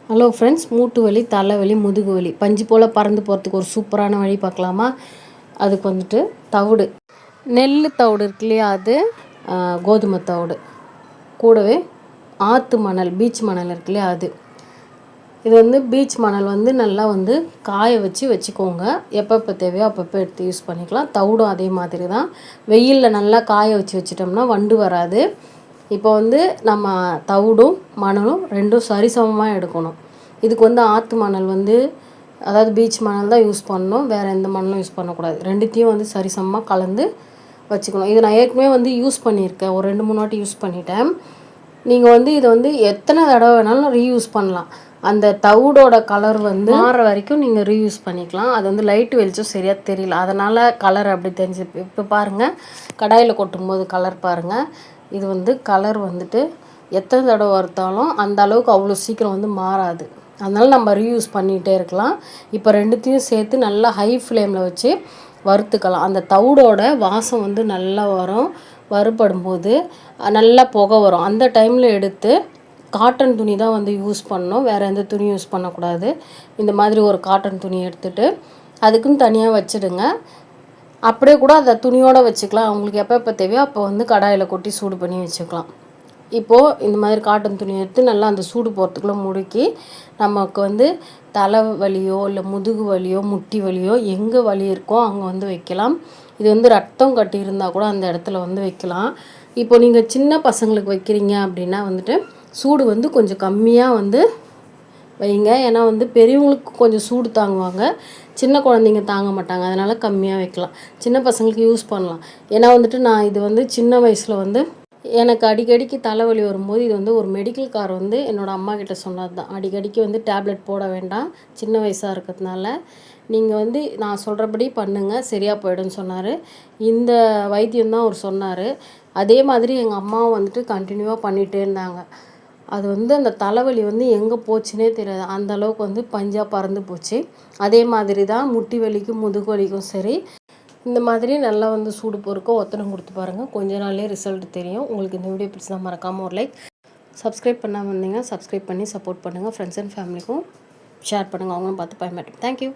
Hello friends, மூட்டு வலி, தலைவலி, முதுகு வலி பஞ்சு போல் பறந்து போகிறதுக்கு ஒரு சூப்பரான வழி பார்க்கலாமா? அதுக்கு வந்துட்டு தவிடு, நெல் தவிடு இருக்கு இல்லையா, அது கோதுமை தவிடு, கூடவே ஆற்று மணல், பீச் மணல் இருக்கு இல்லையா, அது இது வந்து பீச் மணல் வந்து நல்லா வந்து காய வச்சுக்கோங்க. எப்பப்போ தேவையோ அப்பப்போ எடுத்து யூஸ் பண்ணிக்கலாம். தவிடும் அதே மாதிரி தான். வெயிலில் நல்லா காய வச்சிட்டோம்னா வண்டு வராது. இப்போ வந்து நம்ம தவிடும் மணலும் ரெண்டும் சரிசமமாக எடுக்கணும். இதுக்கு வந்து ஆற்று மணல் வந்து, அதாவது பீச் மணல் தான் யூஸ் பண்ணணும், வேறு எந்த மணலும் யூஸ் பண்ணக்கூடாது. ரெண்டுத்தையும் வந்து சரிசமமாக கலந்து வச்சுக்கணும். இது நான் ஏற்கனவே வந்து யூஸ் பண்ணியிருக்கேன், ஒரு 2-3 வாட்டி யூஸ் பண்ணிட்டேன். நீங்கள் வந்து இதை வந்து எத்தனை தடவை வேணாலும் ரீயூஸ் பண்ணலாம். அந்த தவிடோட கலர் வந்து மாறுற வரைக்கும் நீங்கள் ரீயூஸ் பண்ணிக்கலாம். அது வந்து லைட்டு வெளிச்சம் சரியாக தெரியல, அதனால் கலர் அப்படி தெரிஞ்சு. இப்போ பாருங்கள், கடாயில் கொட்டும்போது கலர் பாருங்கள். இது வந்து கலர் வந்துட்டு எத்தனை தடவை வறுத்தாலும் அந்த அளவுக்கு அவ்வளோ சீக்கிரம் வந்து மாறாது. அதனால் நம்ம ரீயூஸ் பண்ணிகிட்டே இருக்கலாம். இப்போ ரெண்டுத்தையும் சேர்த்து நல்லா ஹை ஃப்ளேமில் வச்சு வறுத்துக்கலாம். அந்த தவிடோட வாசம் வந்து நல்லா வரும். வறுபடும்போது நல்லா புகை வரும். அந்த டைமில் எடுத்து காட்டன் துணி தான் வந்து யூஸ் பண்ணணும், வேறு எந்த துணி யூஸ் பண்ணக்கூடாது. இந்த மாதிரி ஒரு காட்டன் துணி எடுத்துகிட்டு அதுக்குன்னு தனியாக வச்சுடுங்க. அப்படியே கூட அந்த துணியோடு வச்சுக்கலாம். அவங்களுக்கு எப்போ தேவையோ அப்போ வந்து கடாயில் கொட்டி சூடு பண்ணி வச்சுக்கலாம். இப்போது இந்த மாதிரி காட்டன் துணி எடுத்து நல்லா அந்த சூடு போகிறதுக்குள்ளே முறுக்கி, நமக்கு வந்து தலை வலியோ இல்லை முதுகு வலியோ முட்டி வலியோ எங்கே வலி இருக்கோ அங்கே வந்து வைக்கலாம். இது வந்து ரத்தம் கட்டி இருந்தால் கூட அந்த இடத்துல வந்து வைக்கலாம். இப்போ நீங்கள் சின்ன பசங்களுக்கு வைக்கிறீங்க அப்படின்னா வந்துட்டு சூடு வந்து கொஞ்சம் கம்மியாக வந்து வைங்க. ஏன்னா வந்து பெரியவங்களுக்கு கொஞ்சம் சூடு தாங்குவாங்க, சின்ன குழந்தைங்க தாங்க மாட்டாங்க. அதனால் கம்மியாக வைக்கலாம். சின்ன பசங்களுக்கு யூஸ் பண்ணலாம். ஏன்னா வந்துட்டு நான் இது வந்து சின்ன வயசில் வந்து எனக்கு அடிக்கடிக்கு தலைவலி வரும்போது இது வந்து ஒரு மெடிக்கல் கார் வந்து என்னோடய அம்மா கிட்ட சொன்னது தான். அடிக்கடிக்கு வந்து டேப்லெட் போட வேண்டாம், சின்ன வயசாக இருக்கிறதுனால நீங்கள் வந்து நான் சொல்கிறபடி பண்ணுங்கள், சரியாக போய்டுன்னு சொன்னார். இந்த வைத்தியம் தான் அவர் சொன்னார். அதே மாதிரி எங்கள் அம்மாவும் வந்துட்டு கண்டினியூவாக பண்ணிகிட்டே இருந்தாங்க. அது வந்து அந்த தலைவலி வந்து எங்கே போச்சுன்னே தெரியாது, அந்த அளவுக்கு வந்து பஞ்சாக பறந்து போச்சு. அதே மாதிரி தான் முட்டி வலிக்கும் முதுகு வலிக்கும் சரி, இந்த மாதிரி நல்லா வந்து சூடு பொறுக்க ஒத்தடம் கொடுத்து பாருங்கள். கொஞ்ச நாள்லேயே ரிசல்ட் தெரியும். உங்களுக்கு இந்த வீடியோ பிடிச்சா மறக்காமல் ஒரு லைக், சப்ஸ்கிரைப் பண்ணாமல் இருந்தீங்கன்னா சப்ஸ்கிரைப் பண்ணி சப்போர்ட் பண்ணுங்கள். ஃப்ரெண்ட்ஸ் அண்ட் ஃபேமிலிக்கும் ஷேர் பண்ணுங்கள், அவங்களும் பார்த்து பயன்படுத்தும். தேங்க்யூ.